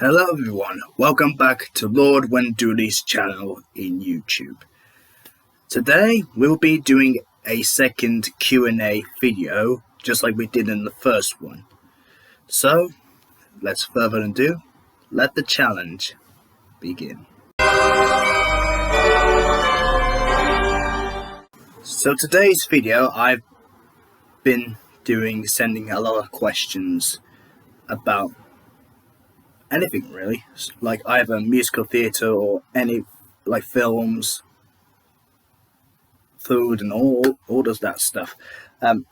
Hello everyone, welcome back to Lord Wendooley's channel in YouTube. Today we'll be doing a second Q&A video, just like we did in the first one. So, let's further ado, let the challenge begin. So today's video, I've been sending a lot of questions about anything really, like either musical theatre or any like films, food and all of that stuff.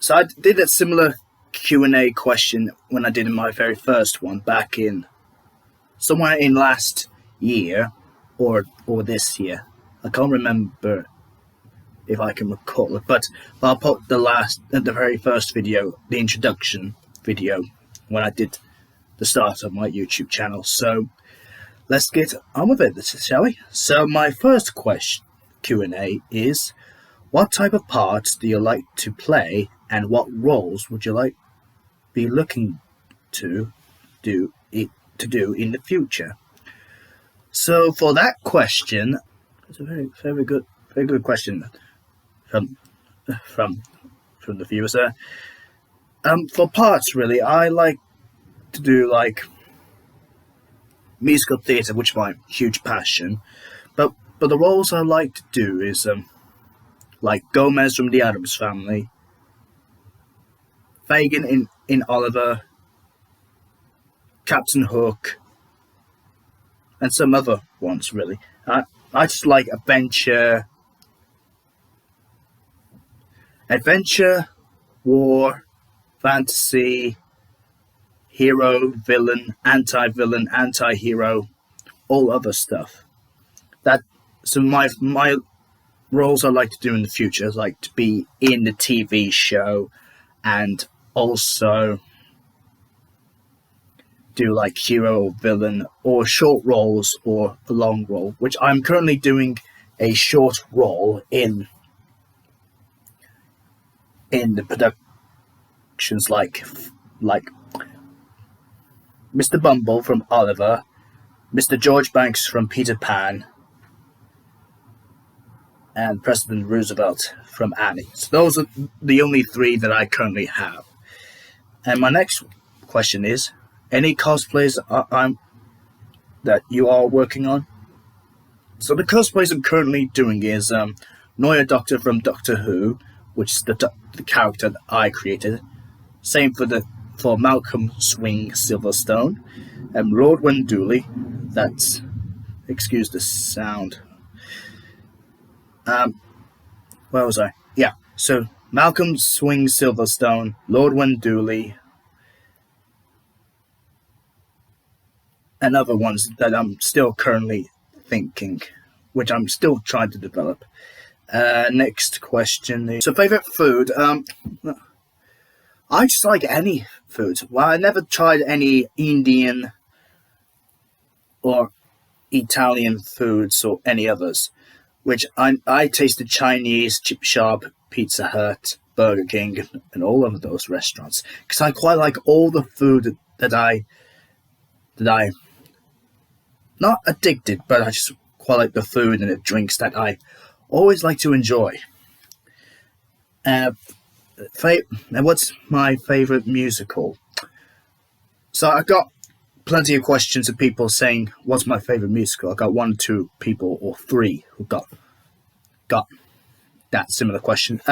So I did a similar Q&A question when I did in my very first one back in somewhere in last year or this year. I can't remember if I can recall it, but I'll put the very first video, the introduction video, when I did the start of my YouTube channel. So let's get on with it, shall we? So my first Q&A is, what type of parts do you like to play and what roles would you like be looking to do in the future? So for that question, it's a very good question from the viewers there. For parts really, I like to do like musical theatre, which is my huge passion, but the roles I like to do is like Gomez from the Addams Family, Fagin in Oliver, Captain Hook, and some other ones really. I just like adventure, war, fantasy, hero, villain, anti-hero, all other stuff. So my roles I like to do in the future is like to be in the TV show and also do like hero or villain or short roles or a long role, which I'm currently doing a short role in the productions like Mr. Bumble from Oliver, Mr. George Banks from Peter Pan, and President Roosevelt from Annie. So those are the only three that I currently have. And my next question is, any cosplays that you are working on? So the cosplays I'm currently doing is Noya Doctor from Doctor Who, which is the character that I created. Same for Malcolm Swing Silverstone, and Lord Wendooley. That's, excuse the sound. Where was I? Yeah. So Malcolm Swing Silverstone, Lord Wendooley, and other ones that I'm still currently thinking, which I'm still trying to develop. Next question. So favorite food. I just like any food. Well, I never tried any Indian or Italian foods or any others, which I tasted Chinese, Chip Shop, Pizza Hut, Burger King, and all of those restaurants, because I quite like all the food that I not addicted, but I just quite like the food and the drinks that I always like to enjoy. And what's my favorite musical? So I got plenty of questions of people saying, what's my favorite musical? I got 1, 2 people or 3 who got that similar question.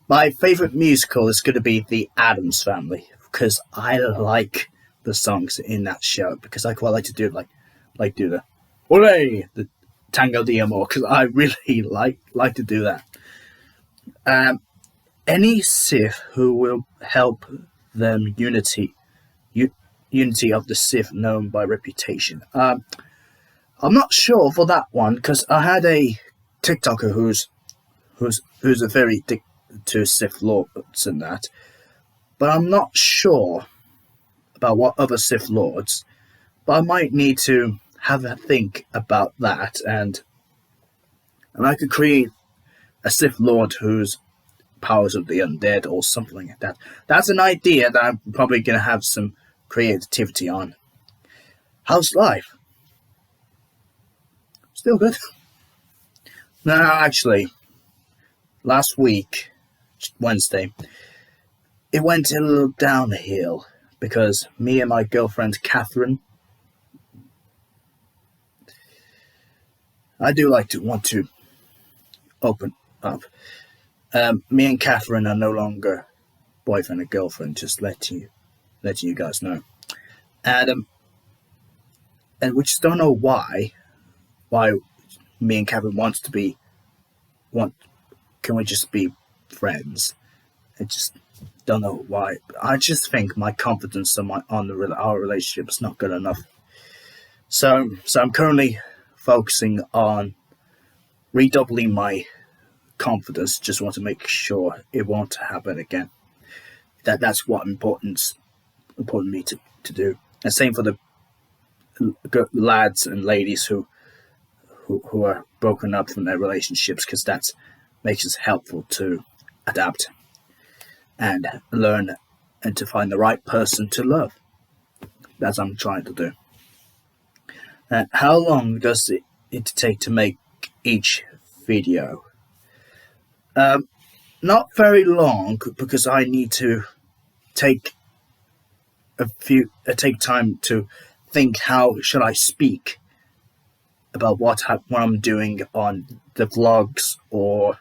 My favorite musical is going to be The Addams Family, because I like the songs in that show, because I quite like to do do the Olé, the Tango de Amor, because I really like to do that. Any Sith who will help them unity of the Sith known by reputation. I'm not sure for that one, because I had a TikToker who's a very addicted to Sith Lords and that, but I'm not sure about what other Sith Lords. But I might need to have a think about that, and I could create a Sith Lord who's powers of the undead or something like that. That's an idea that I'm probably going to have some creativity on. How's life? Still good. No, actually, last week, Wednesday, it went a little downhill because me and my girlfriend Catherine, I do want to open up. Me and Catherine are no longer boyfriend and girlfriend. Just letting you guys know, and we just don't know why me and Catherine can we just be friends? I just don't know why. I just think my confidence on our relationship is not good enough. So I'm currently focusing on redoubling my confidence. Just want to make sure it won't happen again. That's what important me to do. And same for the lads and ladies who are broken up from their relationships, because that makes it helpful to adapt and learn and to find the right person to love. That's what I'm trying to do. How long does it take to make each video? Not very long, because I need to take time to think, how should I speak about what I'm doing on the vlogs or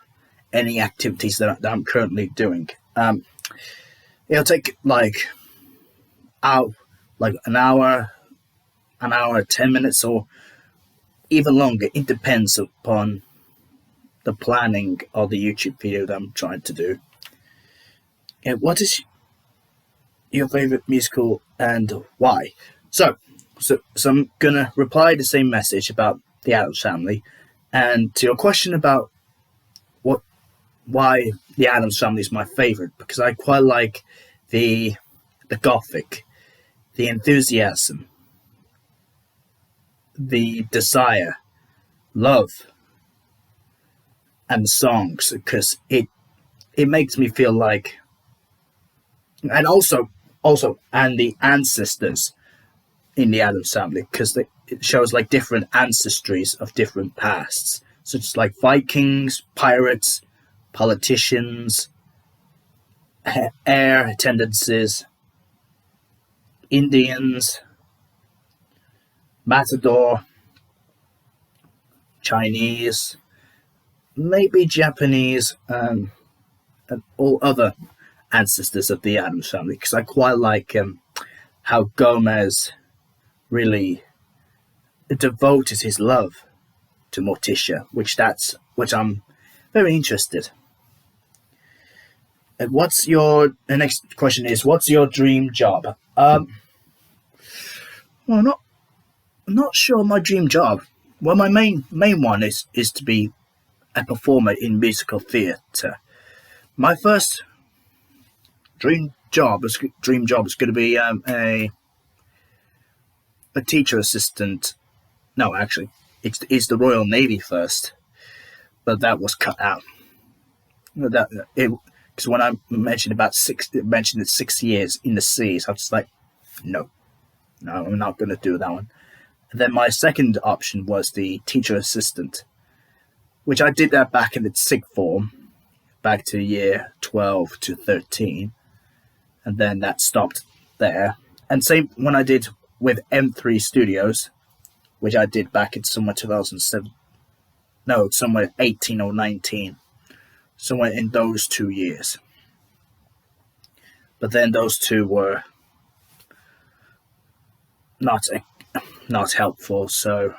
any activities that I'm currently doing. It'll take like an hour, 10 minutes, or even longer. It depends upon the planning of the YouTube video that I'm trying to do. And what is your favorite musical and why? So I'm gonna reply the same message about the Addams Family, and to your question about why the Addams Family is my favorite, because I quite like the gothic, the enthusiasm, the desire, love, and the songs, because it makes me feel like, and also and the ancestors in the Addams Family, because it shows like different ancestries of different pasts, such as like Vikings, pirates, politicians, air attendances, Indians, Matador, Chinese, maybe Japanese, and all other ancestors of the Addams Family, because I quite like how Gomez really devoted his love to Morticia, which I'm very interested. And the next question is, what's your dream job? Well, I'm not sure my dream job. Well, my main one is to be a performer in musical theatre. My first dream job is going to be a teacher assistant. No, actually, it's the Royal Navy first, but that was cut out. Because when I mentioned it 6 years in the seas, I was like, no, I'm not going to do that one. And then my second option was the teacher assistant, which I did that back in the sixth form, back to year 12 to 13, and then that stopped there. And same when I did with M3 Studios, which I did back in somewhere 2007. No, somewhere 18 or 19. Somewhere in those 2 years. But then those two were not helpful, so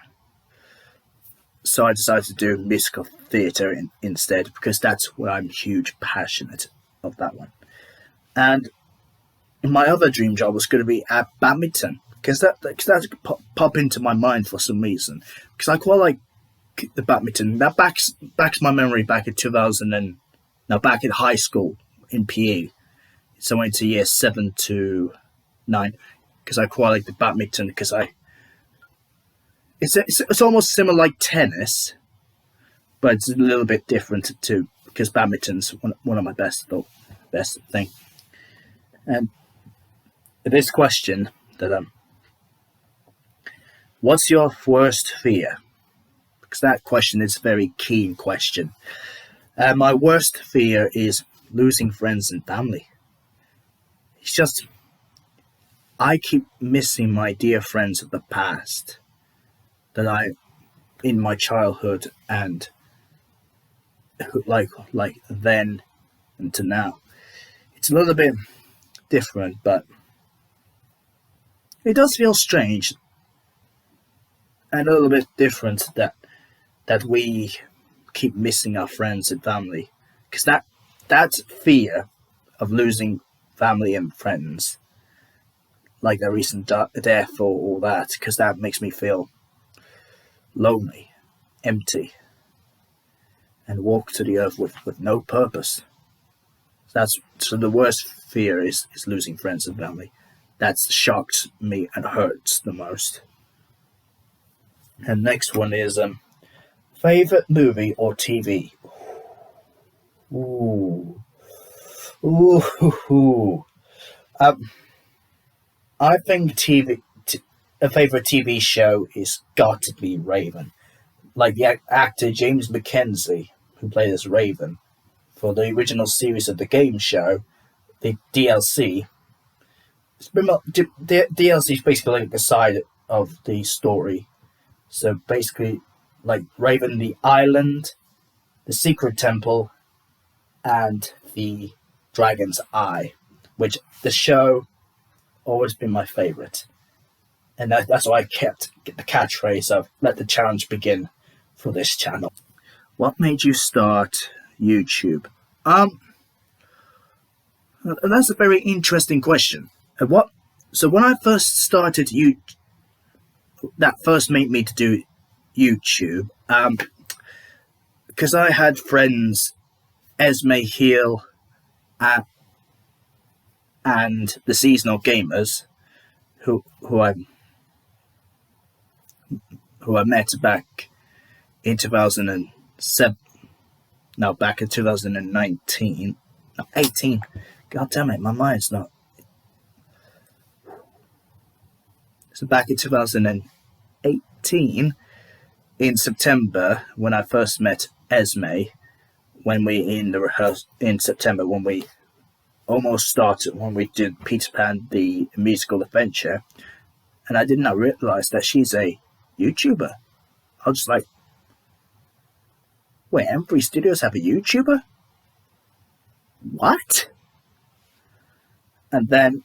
I decided to do musical theatre instead, because that's what I'm huge passionate of, that one. And my other dream job was going to be at badminton, because that pop into my mind for some reason, because I quite like the badminton. That backs my memory back in 2000 and now back in high school in PE. So I went to year 7 to 9, because I quite like the badminton, because it's almost similar like tennis, but it's a little bit different too, because badminton's one of my best thing. And this question that What's your worst fear? Because that question is a very keen question. My worst fear is losing friends and family. It's just, I keep missing my dear friends of the past that I, in my childhood and like then and to now. It's a little bit different, but it does feel strange and a little bit different that we keep missing our friends and family, because that fear of losing family and friends, like their recent death or all that, because that makes me feel lonely, empty, and walk to the earth with no purpose. So the worst fear is losing friends and family. That's shocked me and hurts the most. And next one is favorite movie or TV. Ooh, ooh. I think a favorite TV show is got to be Raven. Like the actor James McKenzie, who played as Raven for the original series of the game show, the DLC. DLC is basically like the side of the story. So basically, like Raven, the island, the secret temple, and the Dragon's Eye, which the show always been my favorite. And that's why I kept the catchphrase of "Let the challenge begin" for this channel. What made you start YouTube? That's a very interesting question. So when I first started that first made me to do YouTube, because I had friends, Esme Heel, and the Seasonal Gamers, who I met back in 2007. No, back in 2019. No, 18. God damn it, my mind's not. So back in 2018, in September, when I first met Esme, when we in the rehearsal in September, when we almost started, when we did Peter Pan the musical adventure, and I did not realize that she's a YouTuber. I was just like, wait, M3 Studios have a YouTuber? What? And then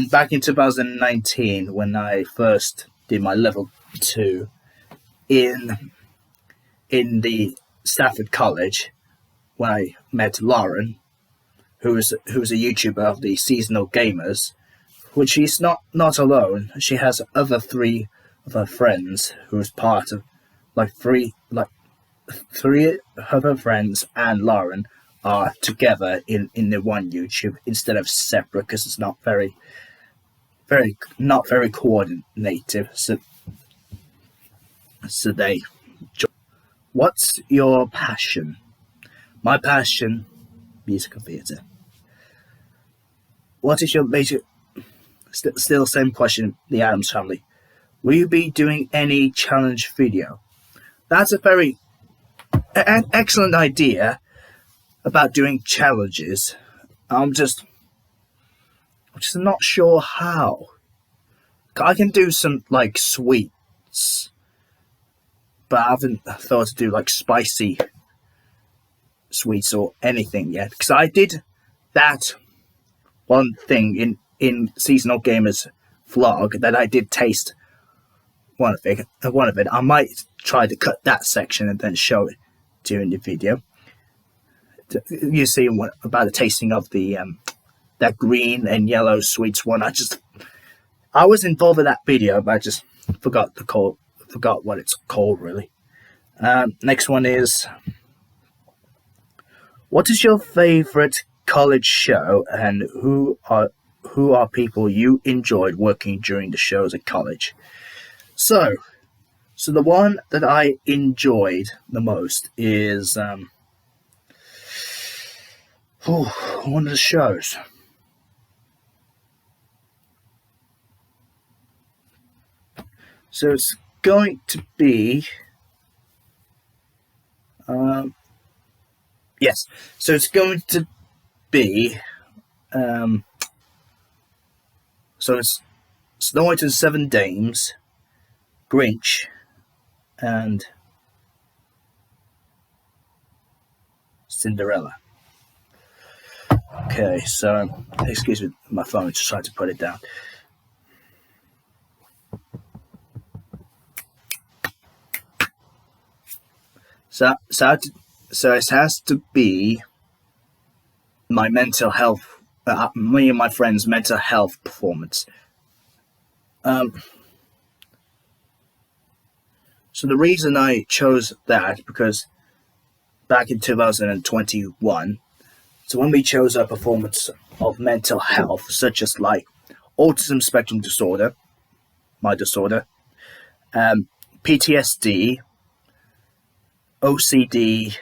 back in 2019, when I first did my level 2 in the Stafford College, when I met Lauren, who is a YouTuber of the Seasonal Gamers, which she's not alone. She has other 3 of her friends who is part of three of her friends and Lauren are together in the one YouTube instead of separate, because it's not very coordinated. So they. What's your passion? My passion, musical theatre. What is your major? Still same question. The Addams Family. Will you be doing any challenge video? That's a very excellent idea about doing challenges. I'm just not sure how. I can do some sweets, but I haven't thought to do spicy sweets or anything yet. Because I did that one thing in Seasonal Gamers vlog that I did taste one of it. I might try to cut that section and then show it during the video. You see about the tasting of the that green and yellow sweets one. I was involved in that video, but I just forgot what it's called really. Next one is, what is your favorite college show, and who are people you enjoyed working during the shows at college? So the one that I enjoyed the most is one of the shows. So it's going to be yes. So it's going to be so it's Snow White and Seven Dames, Grinch, and Cinderella. Okay, so excuse me, my phone, just trying to put it down. So it has to be my mental health, me and my friends' mental health performance. So the reason I chose that because back in 2021, so when we chose a performance of mental health, such as like autism spectrum disorder, my disorder, PTSD, OCD,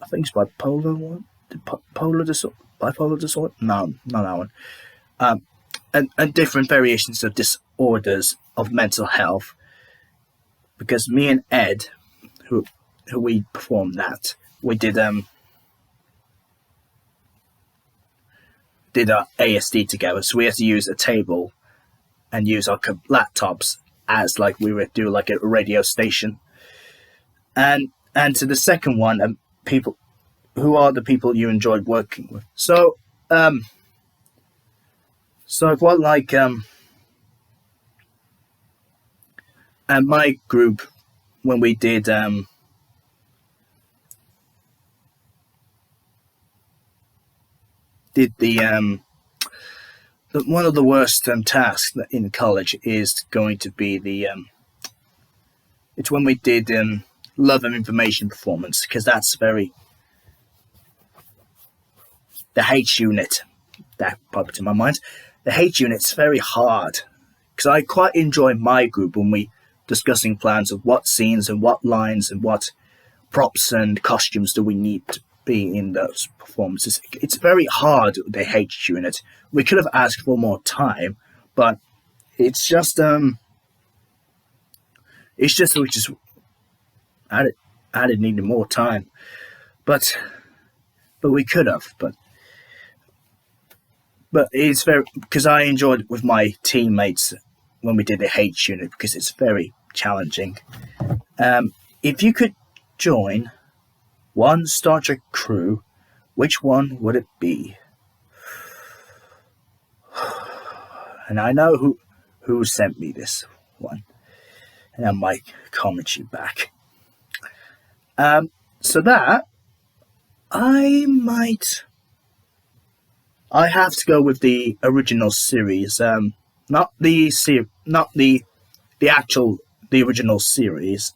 I think it's bipolar one, bipolar disorder. No, not that one. And different variations of disorders of mental health. Because me and Ed, who we performed that, we did our ASD together. So we had to use a table and use our laptops as like we would do like a radio station. And to the second one, people who are the people you enjoyed working with. So what like and my group when we did the one of the worst tasks in college is going to be it's when we did love and information performance, because that's very the H unit that popped in my mind. The H unit's very hard because I quite enjoy my group when we discussing plans of what scenes and what lines and what props and costumes do we need to be in those performances. It's very hard, the H unit. We could have asked for more time, but it's just we just added needed more time, but we could have, but it's very, because I enjoyed it with my teammates when we did the H unit, because it's very challenging. If you could join one Star Trek crew, which one would it be? And I know who sent me this one, and I might comment you back. So that I have to go with the original series, not the original series.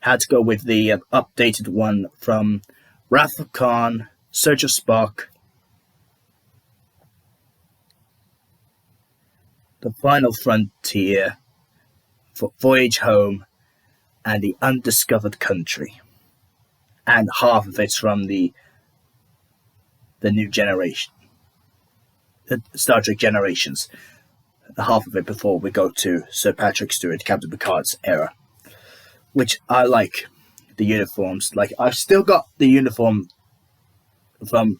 Had to go with the updated one from Wrath of Khan, Search of Spock, The Final Frontier, Voyage Home, and The Undiscovered Country. And half of it's from the new generation, Star Trek Generations. Half of it before we go to Sir Patrick Stewart, Captain Picard's era, which I like the uniforms. Like, I've still got the uniform from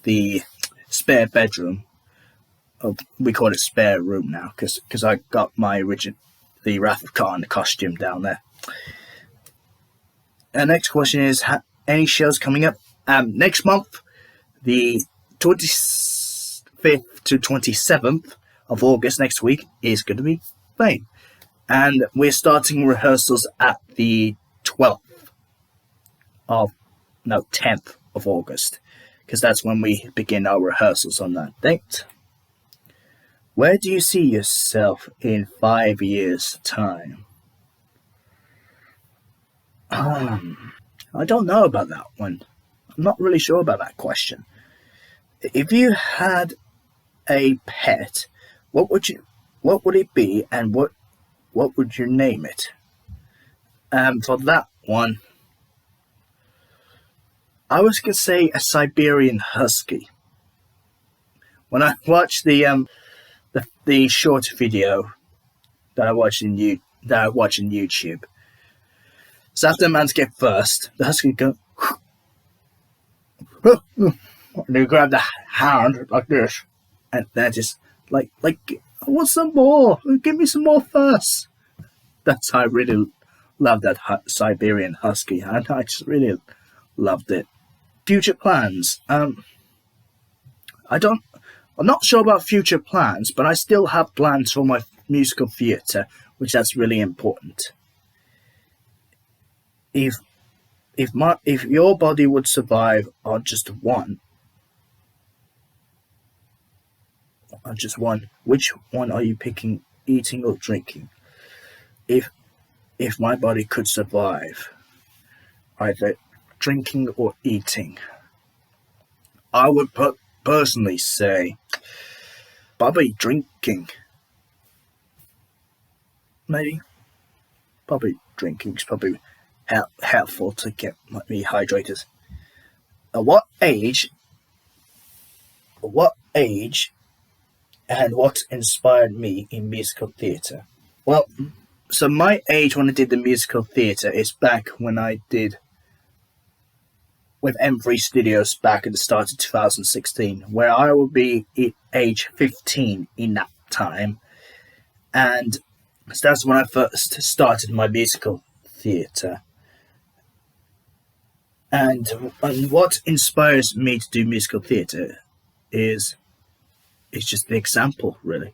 the spare bedroom. We call it spare room now because I got the Wrath of Khan costume down there. And next question is, any shows coming up? Next month, the 25th to 27th of August next week is going to be Fame. And we're starting rehearsals at the 10th of August, because that's when we begin our rehearsals on that date. Where do you see yourself in 5 years' time? I don't know about that one. I'm not really sure about that question. If you had a pet, what would it be, and what would you name it? For that one, I was going to say a Siberian Husky, when I watched the short video that I watch in YouTube. So after the man's get first, the husky go, and they grab the hand like this, and they're just like, I want some more. Give me some more first. That's how I really love that Siberian husky, and I just really loved it. Future plans. I'm not sure about future plans, but I still have plans for my musical theatre, which that's really important. If your body would survive on just one, which one are you picking, eating or drinking? If my body could survive either drinking or eating, I would personally say probably drinking. Maybe probably drinking is probably helpful to get me hydrated. At what age and what inspired me in musical theatre? Well, so my age when I did the musical theatre is back when I did with M3 Studios back at the start of 2016, where I will be age 15 in that time. And so that's when I first started my musical theatre. And what inspires me to do musical theatre is just the example, really.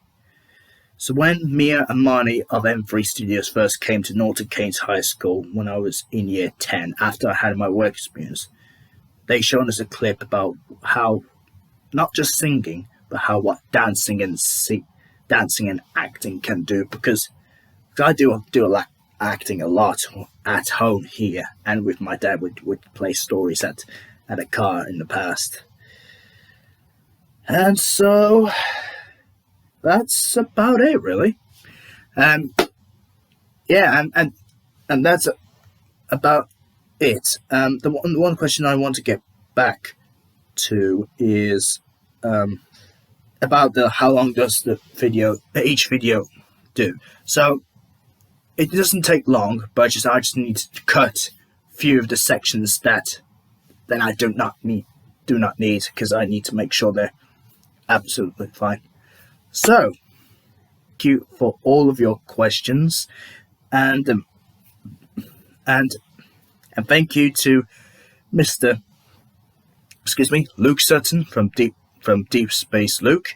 So when Mia and Marnie of M3 Studios first came to Norton Keynes High School when I was in year 10, after I had my work experience, they showed us a clip about how, not just singing, but how what dancing and acting can do, because I do acting a lot at home here, and with my dad would play stories at a car in the past. And so that's about it, really. Yeah, and that's about it. The one question I want to get back to is about how long does each video do. So it doesn't take long, but I just need to cut a few of the sections that then I do not need because I need to make sure they're absolutely fine. So thank you for all of your questions, and thank you to Mr. Luke Sutton from DeepSpaceLuke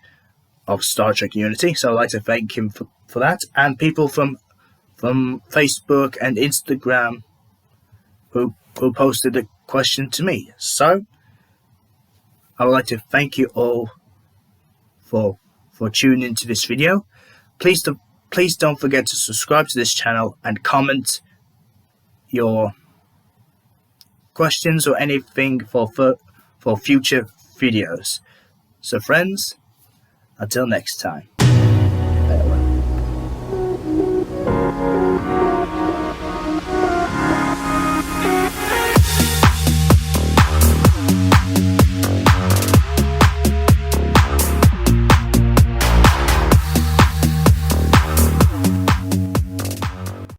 of Star Trek Unity. So I'd like to thank him for that, and people from Facebook and Instagram who posted a question to me. So I would like to thank you all for tuning into this video. Please don't forget to subscribe to this channel and comment your questions or anything for future videos. So friends, until next time.